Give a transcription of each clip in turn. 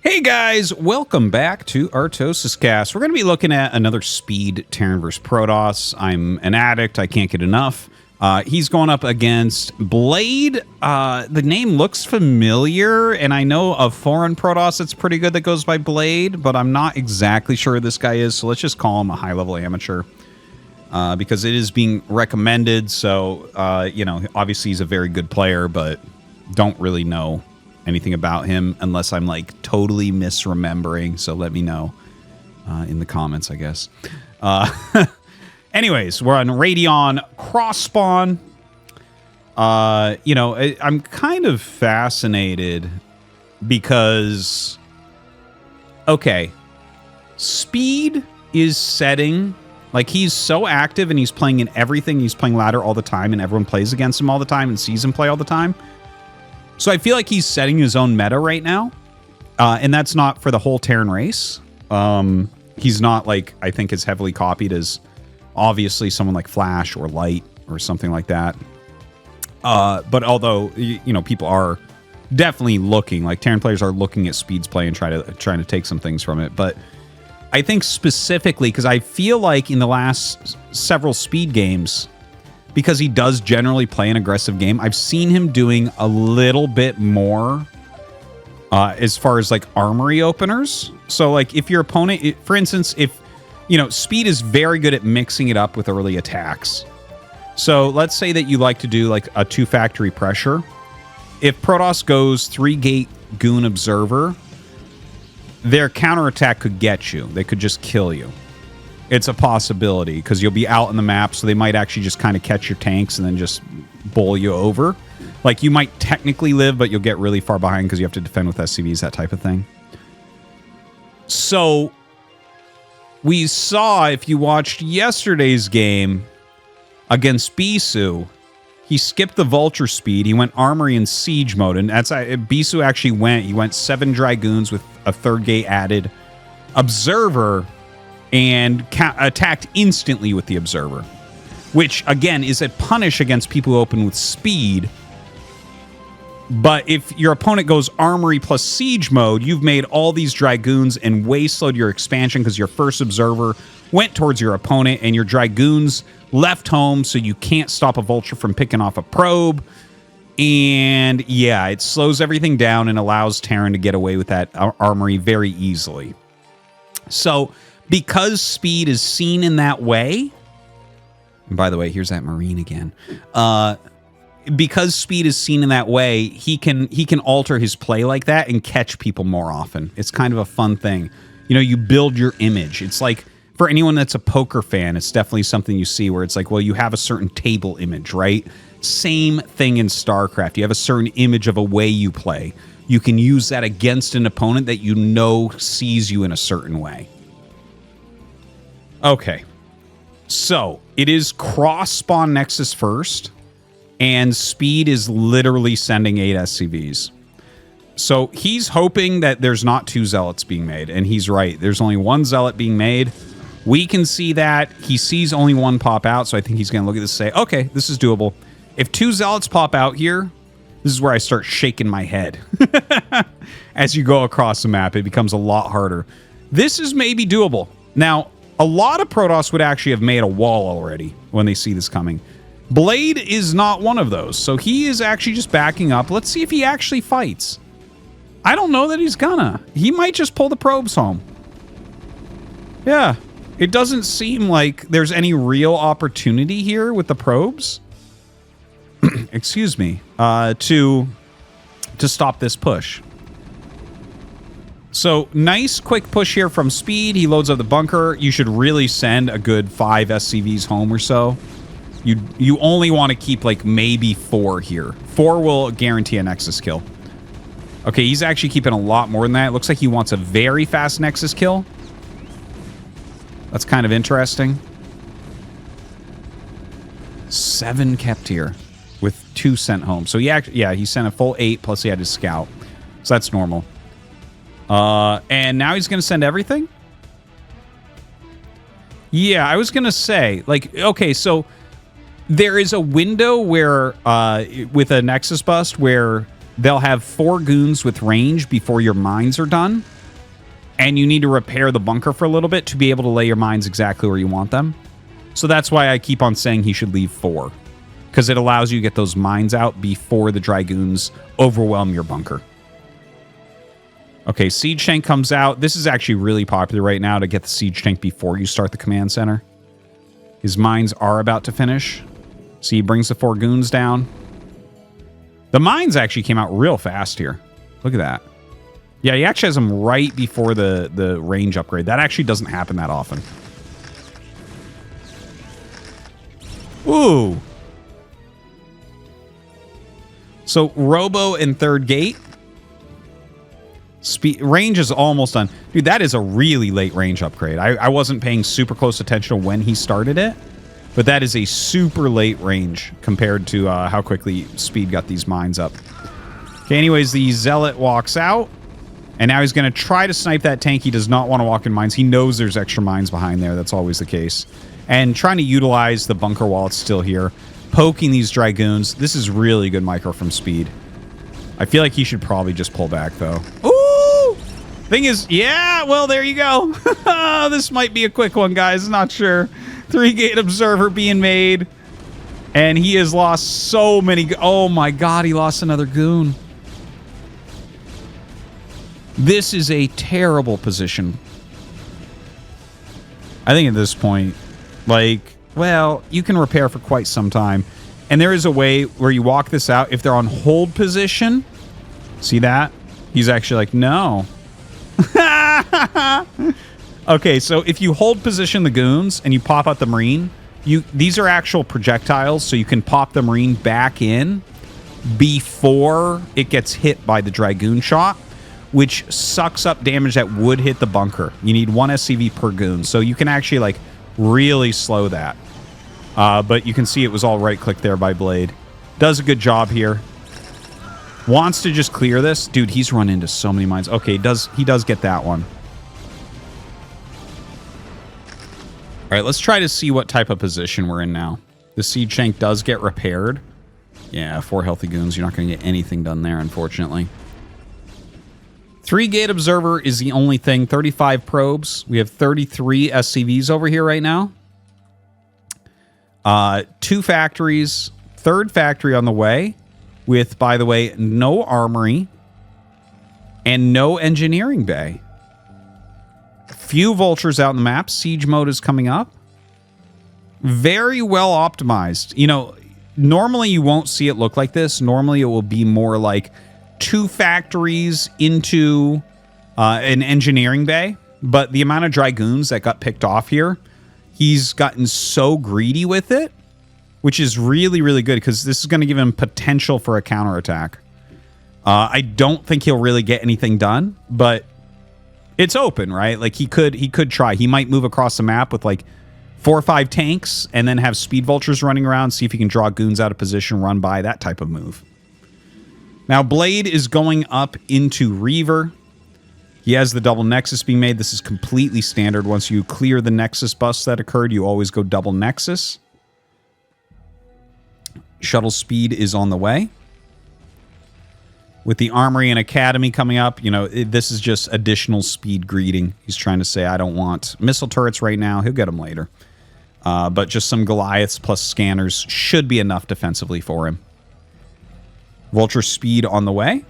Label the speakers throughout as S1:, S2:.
S1: Hey guys, welcome back to ArtosisCasts. We're going to be looking at another speed Terran vs. Protoss. I'm an addict. I can't get enough. He's going up against Blade. The name looks familiar, and I know of foreign Protoss that's pretty good that goes by Blade, but I'm not exactly sure who this guy is, so let's just call him a high-level amateur. Because it is being recommended, so, you know, obviously he's a very good player, but don't really know anything about him unless I'm like totally misremembering, so let me know in the comments, I guess. Anyways, we're on Radeon cross spawn. You know, I'm kind of fascinated because, okay, speed is setting, like he's so active and he's playing in everything. He's playing ladder all the time and everyone plays against him all the time and sees him play all the time. So I feel like he's setting his own meta right now, and that's not for the whole Terran race. He's not like, I think, as heavily copied as obviously someone like Flash or Light or something like that. But although, you know, people are definitely looking, like Terran players are looking at Speed's play and trying to take some things from it. But I think specifically because I feel like in the last several Speed games, because he does generally play an aggressive game, I've seen him doing a little bit more as far as like armory openers. So like if your opponent, for instance, if, you know, Speed is very good at mixing it up with early attacks. So let's say that you like to do like a 2-factory pressure. If Protoss goes 3-gate Goon Observer, their counterattack could get you. They could just kill you. It's a possibility because you'll be out on the map, so they might actually just kind of catch your tanks and then just bowl you over. Like, you might technically live, but you'll get really far behind because you have to defend with SCVs, that type of thing. So, we saw, if you watched yesterday's game against Bisu, he skipped the Vulture speed. He went Armory and Siege mode, and that's Bisu actually went. He went 7 Dragoons with a 3rd gate added. Observer, and attacked instantly with the Observer, which, again, is a punish against people who open with speed. But if your opponent goes Armory plus Siege mode, you've made all these Dragoons and way slowed your expansion because your first Observer went towards your opponent and your Dragoons left home, so you can't stop a Vulture from picking off a probe. And, yeah, it slows everything down and allows Terran to get away with that Armory very easily. So, because Speed is seen in that way, and by the way, here's that Marine again. Because Speed is seen in that way, he can alter his play like that and catch people more often. It's kind of a fun thing. You know, you build your image. It's like, for anyone that's a poker fan, it's definitely something you see where it's like, well, you have a certain table image, right? Same thing in StarCraft. You have a certain image of a way you play. You can use that against an opponent that you know sees you in a certain way. Okay, so it is cross-spawn Nexus first, and Speed is literally sending 8 SCVs. So he's hoping that there's not 2 Zealots being made, and he's right. There's only 1 Zealot being made. We can see that. He sees only 1 pop out, so I think he's going to look at this and say, okay, this is doable. If 2 Zealots pop out here, this is where I start shaking my head. As you go across the map, it becomes a lot harder. This is maybe doable. Now, a lot of Protoss would actually have made a wall already when they see this coming. Blade is not one of those, so he is actually just backing up. Let's see if he actually fights. I don't know that he's gonna. He might just pull the probes home. Yeah, it doesn't seem like there's any real opportunity here with the probes. Excuse me, to stop this push. So, nice quick push here from Speed. He loads up the bunker. You should really send a good 5 SCVs home or so. You only want to keep, like, maybe 4 here. 4 will guarantee a Nexus kill. Okay, he's actually keeping a lot more than that. It looks like he wants a very fast Nexus kill. That's kind of interesting. 7 kept here with 2 sent home. So, yeah, he sent a full 8, plus he had his scout. So, that's normal. And now he's going to send everything? Yeah, I was going to say, like, okay, so there is a window where, with a Nexus bust, where they'll have 4 goons with range before your mines are done. and you need to repair the bunker for a little bit to be able to lay your mines exactly where you want them. So that's why I keep on saying he should leave 4, because it allows you to get those mines out before the Dragoons overwhelm your bunker. Okay, Siege Tank comes out. This is actually really popular right now to get the Siege Tank before you start the command center. His mines are about to finish. So he brings the 4 goons down. The mines actually came out real fast here. Look at that. Yeah, he actually has them right before the range upgrade. That actually doesn't happen that often. Ooh. So, Robo and 3rd gate. Range is almost done. Dude, that is a really late range upgrade. I wasn't paying super close attention to when he started it. But that is a super late range compared to how quickly Speed got these mines up. Okay, anyways, the Zealot walks out. And now he's going to try to snipe that tank. He does not want to walk in mines. He knows there's extra mines behind there. That's always the case. And trying to utilize the bunker while it's still here. Poking these Dragoons. This is really good micro from Speed. I feel like he should probably just pull back, though. Ooh! Thing is, yeah, well, there you go. This might be a quick one, guys. Not sure. 3-gate observer being made. And he has lost so many... Oh, my God, he lost another goon. This is a terrible position. I think at this point, like, well, you can repair for quite some time. And there is a way where you walk this out. If they're on hold position, see that? He's actually like, no. Okay, so if you hold position the goons and you pop out the Marine, these are actual projectiles, so you can pop the Marine back in before it gets hit by the Dragoon shot, which sucks up damage that would hit the bunker. You need 1 SCV per goon, so you can actually, like, really slow that. But you can see it was all right-click there by Blade. Does a good job here. Wants to just clear this. Dude, he's run into so many mines. Okay, he does get that one. All right, let's try to see what type of position we're in now. The Siege Tank does get repaired. Yeah, 4 healthy goons. You're not going to get anything done there, unfortunately. 3-gate observer is the only thing. 35 probes. We have 33 SCVs over here right now. 2 factories. 3rd factory on the way. With, by the way, no armory. And no engineering bay. Few vultures out in the map. Siege mode is coming up. Very well optimized. You know, normally you won't see it look like this. Normally it will be more like 2 factories into an engineering bay. But the amount of Dragoons that got picked off here, he's gotten so greedy with it, which is really, really good because this is going to give him potential for a counterattack. I don't think he'll really get anything done, but it's open, right? Like he could try. He might move across the map with like 4 or 5 tanks and then have speed vultures running around, see if he can draw goons out of position, run by, that type of move. Now, Blade is going up into Reaver. He has the double Nexus being made. This is completely standard. Once you clear the Nexus bust that occurred, you always go double Nexus. Shuttle speed is on the way. With the Armory and Academy coming up, you know, this is just additional speed greeting. He's trying to say, I don't want missile turrets right now. He'll get them later. But just some Goliaths plus scanners should be enough defensively for him. Vulture speed on the way.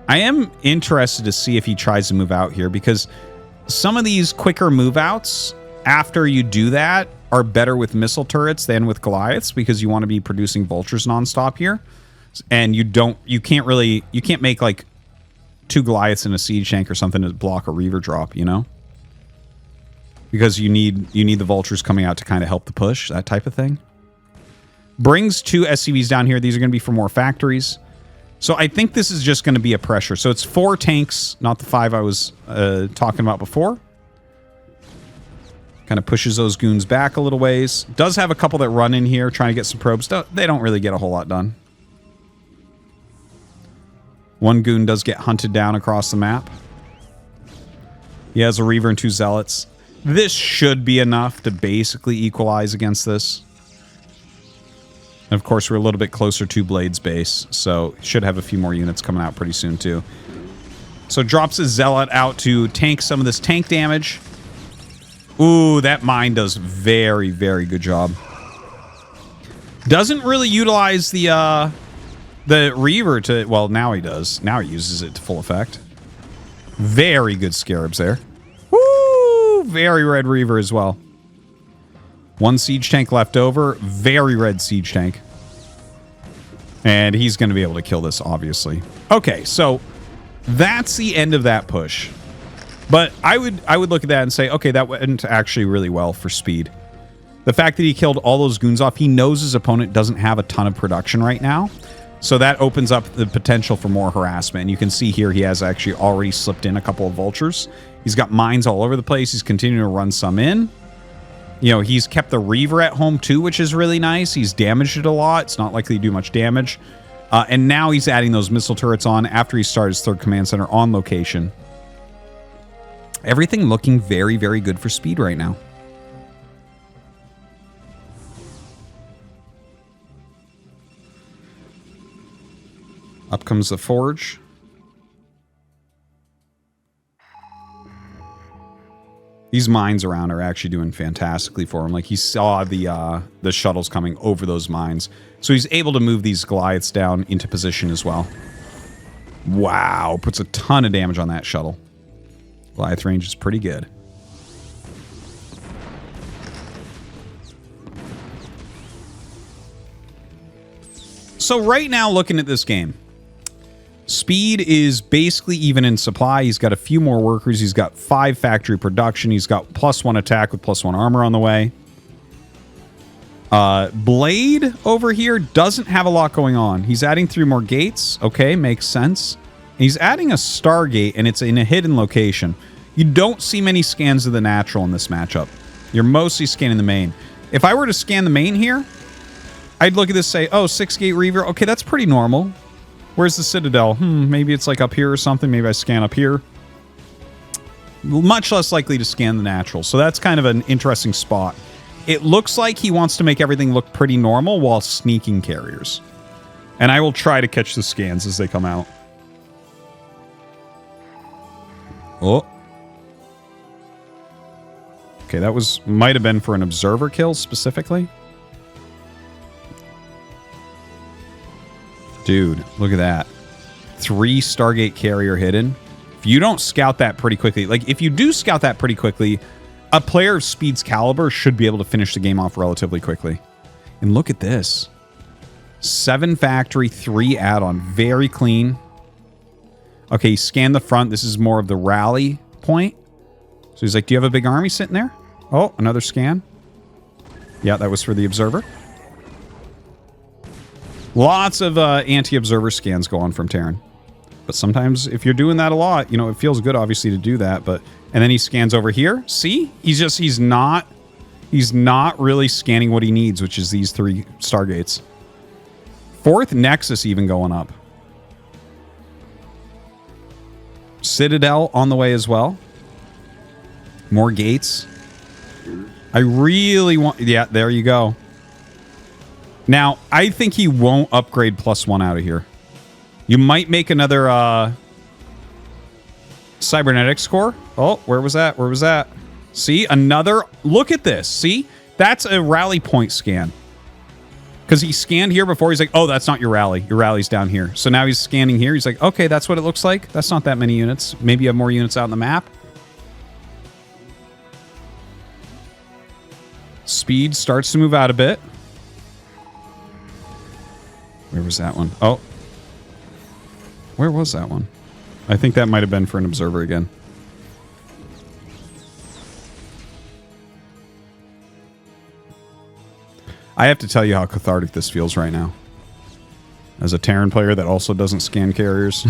S1: I am interested to see if he tries to move out here because some of these quicker move outs after you do that are better with missile turrets than with Goliaths because you want to be producing vultures nonstop here. And you can't make like 2 Goliaths in a siege tank or something to block a Reaver drop, you know? Because you need the vultures coming out to kind of help the push, that type of thing. Brings 2 SCVs down here. These are going to be for more factories. So I think this is just going to be a pressure. So it's 4 tanks, not the 5 I was talking about before. Kind of pushes those goons back a little ways. Does have a couple that run in here trying to get some probes. They don't really get a whole lot done. 1 goon does get hunted down across the map. He has a Reaver and 2 Zealots. This should be enough to basically equalize against this. And of course, we're a little bit closer to Blade's base, so should have a few more units coming out pretty soon, too. So drops his Zealot out to tank some of this tank damage. Ooh, that mine does very, very good job. Doesn't really utilize the Reaver to... Well, now he does. Now he uses it to full effect. Very good Scarabs there. Woo! Very red Reaver as well. One siege tank left over. Very red siege tank. And he's going to be able to kill this, obviously. Okay, so that's the end of that push. But I would look at that and say, okay, that went actually really well for speed. The fact that he killed all those goons off, he knows his opponent doesn't have a ton of production right now. So that opens up the potential for more harassment. And you can see here he has actually already slipped in a couple of vultures. He's got mines all over the place. He's continuing to run some in. You know, he's kept the Reaver at home too, which is really nice. He's damaged it a lot. It's not likely to do much damage. And now he's adding those missile turrets on after he started his third command center on location. Everything looking very, very good for speed right now. Up comes the forge. These mines around are actually doing fantastically for him. Like, he saw the shuttles coming over those mines. So he's able to move these Goliaths down into position as well. Wow. Puts a ton of damage on that shuttle. Goliath range is pretty good. So right now, looking at this game, speed is basically even in supply. He's got a few more workers. He's got 5 factory production. He's got +1 attack with +1 armor on the way. Blade over here doesn't have a lot going on. He's adding 3 more gates. Okay, makes sense. He's adding a Stargate, and it's in a hidden location. You don't see many scans of the natural in this matchup. You're mostly scanning the main. If I were to scan the main here, I'd look at this and say, oh, 6-gate Reaver. Okay, that's pretty normal. Where's the Citadel? Maybe it's like up here or something. Maybe I scan up here. Much less likely to scan the natural. So that's kind of an interesting spot. It looks like he wants to make everything look pretty normal while sneaking carriers. And I will try to catch the scans as they come out. Oh. Okay, that might have been for an observer kill specifically. Dude, look at that. 3 Stargate carrier hidden. If you don't scout that pretty quickly, like if you do scout that pretty quickly, a player of Speed's caliber should be able to finish the game off relatively quickly. And look at this. 7 factory, 3 add-on. Very clean. Okay, scan the front. This is more of the rally point. So he's like, do you have a big army sitting there? Oh, another scan. Yeah, that was for the observer. Lots of anti-observer scans go on from Terran. But sometimes if you're doing that a lot, you know, it feels good obviously to do that, but and then he scans over here. See? He's not really scanning what he needs, which is these 3 Stargates. 4th Nexus even going up. Citadel on the way as well. More gates. I really want... Yeah, there you go. Now, I think he won't upgrade +1 out of here. You might make another cybernetics core. Oh, where was that? Where was that? See? Another... Look at this. See? That's a rally point scan. Because he scanned here before. He's like, oh, that's not your rally. Your rally's down here. So now he's scanning here. He's like, okay, that's what it looks like. That's not that many units. Maybe you have more units out on the map. Speed starts to move out a bit. Where was that one? Oh. Where was that one? I think that might have been for an observer again. I have to tell you how cathartic this feels right now. As a Terran player that also doesn't scan carriers.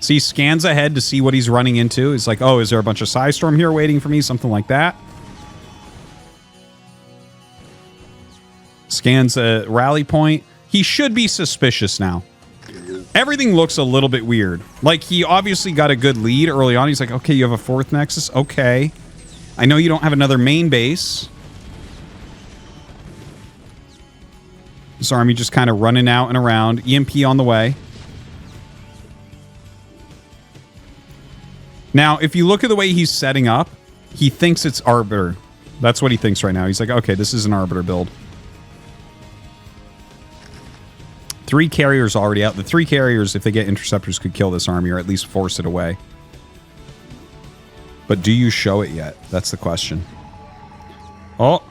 S1: See, scans ahead to see what he's running into. He's like, oh, is there a bunch of Psystorm here waiting for me? Something like that. Scans a rally point. He should be suspicious now. Everything looks a little bit weird. Like, he obviously got a good lead early on. He's like, okay, you have a 4th Nexus? Okay. I know you don't have another main base. This army just kind of running out and around. EMP on the way. Now, if you look at the way he's setting up, he thinks it's Arbiter. That's what he thinks right now. He's like, okay, this is an Arbiter build. 3 carriers already out. The 3 carriers, if they get interceptors, could kill this army or at least force it away. But do you show it yet? That's the question. Oh.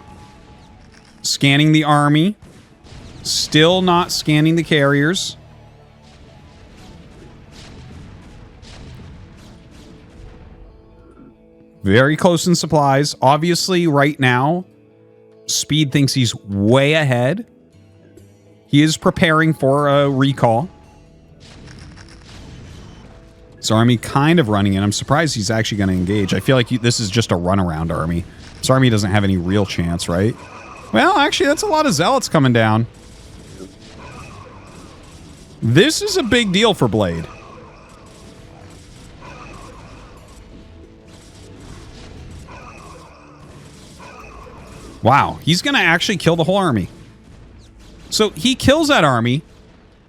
S1: Scanning the army. Still not scanning the carriers. Very close in supplies. Obviously, right now, Speed thinks he's way ahead. He is preparing for a recall. This army kind of running in. I'm surprised he's actually going to engage. I feel like this is just a runaround army. This army doesn't have any real chance, right? Well, actually, that's a lot of zealots coming down. This is a big deal for Blade. Wow, he's going to actually kill the whole army. So he kills that army,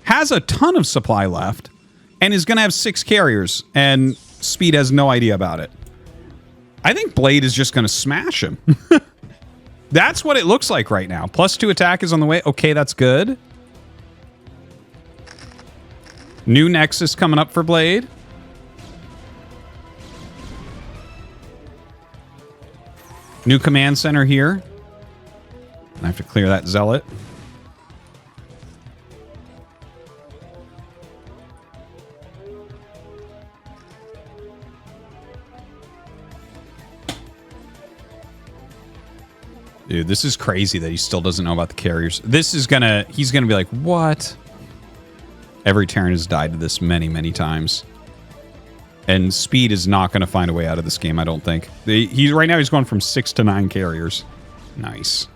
S1: has a ton of supply left, and is going to have 6 carriers, and Speed has no idea about it. I think Blade is just going to smash him. That's what it looks like right now. +2 attack is on the way. Okay, that's good. New Nexus coming up for Blade. New command center here. I have to clear that zealot. Dude, this is crazy that he still doesn't know about the carriers. This is gonna... He's gonna be like, what? Every Terran has died to this many, many times. And Speed is not going to find a way out of this game, I don't think. Right now, he's going from 6 to 9 carriers. Nice.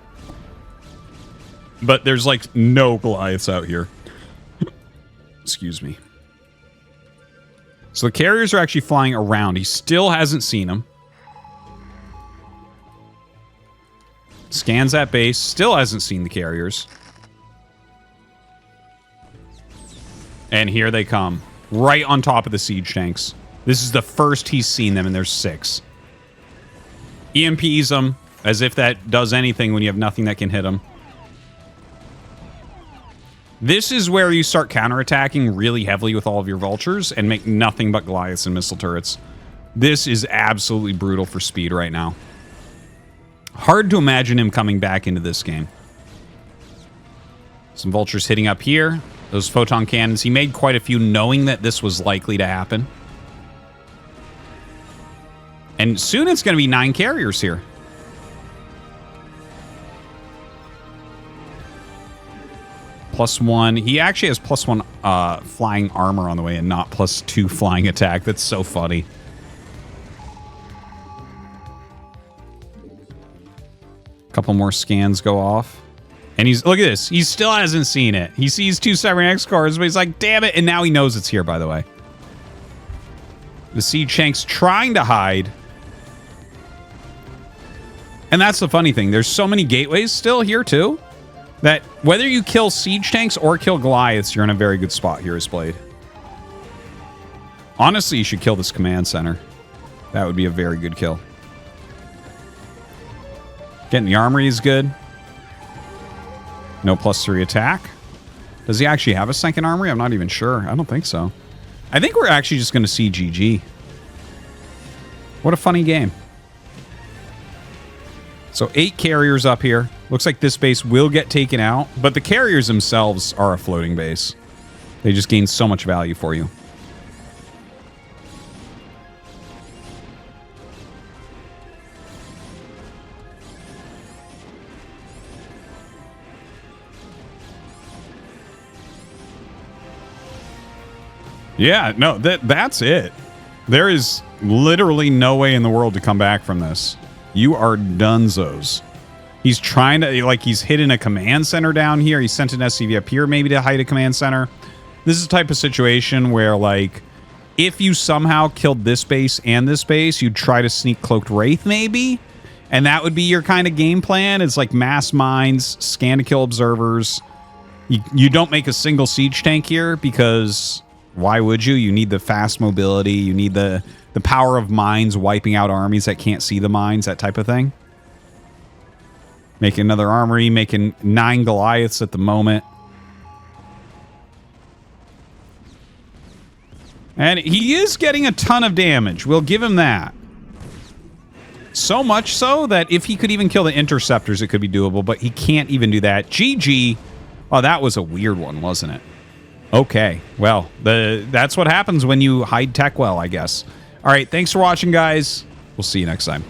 S1: But there's, like, no Goliaths out here. Excuse me. So the carriers are actually flying around. He still hasn't seen them. Scans that base. Still hasn't seen the carriers. And here they come. Right on top of the siege tanks. This is the first he's seen them, and there's 6. EMPs them, as if that does anything when you have nothing that can hit them. This is where you start counterattacking really heavily with all of your vultures and make nothing but Goliaths and missile turrets. This is absolutely brutal for Speed right now. Hard to imagine him coming back into this game. Some vultures hitting up here. Those photon cannons. He made quite a few knowing that this was likely to happen. And soon it's going to be 9 carriers here. +1. He actually has +1 flying armor on the way and not +2 flying attack. That's so funny. Couple more scans go off. And he's, look at this. He still hasn't seen it. He sees 2 Cybernex cores, but he's like, damn it. And now he knows it's here, by the way. The siege tank's trying to hide. And that's the funny thing. There's so many gateways still here, too, that whether you kill siege tanks or kill Goliaths, you're in a very good spot here as Blade. Honestly, you should kill this command center. That would be a very good kill. Getting the armory is good. No +3 attack. Does he actually have a second armory? I'm not even sure. I don't think so. I think we're actually just going to see GG. What a funny game. So 8 carriers up here. Looks like this base will get taken out, but the carriers themselves are a floating base. They just gain so much value for you. Yeah, no, that's it. There is literally no way in the world to come back from this. You are dunzos. He's trying to, like, he's hidden a command center down here. He sent an SCV up here maybe to hide a command center. This is the type of situation where, like, if you somehow killed this base and this base, you'd try to sneak Cloaked Wraith maybe. And that would be your kind of game plan. It's like mass mines, scan to kill observers, You don't make a single siege tank here because why would you? You need the fast mobility. You need the power of mines wiping out armies that can't see the mines, that type of thing. Making another armory, making 9 Goliaths at the moment. And he is getting a ton of damage. We'll give him that. So much so that if he could even kill the interceptors, it could be doable, but he can't even do that. GG. Oh, that was a weird one, wasn't it? Okay. Well, that's what happens when you hide tech well, I guess. All right. Thanks for watching, guys. We'll see you next time.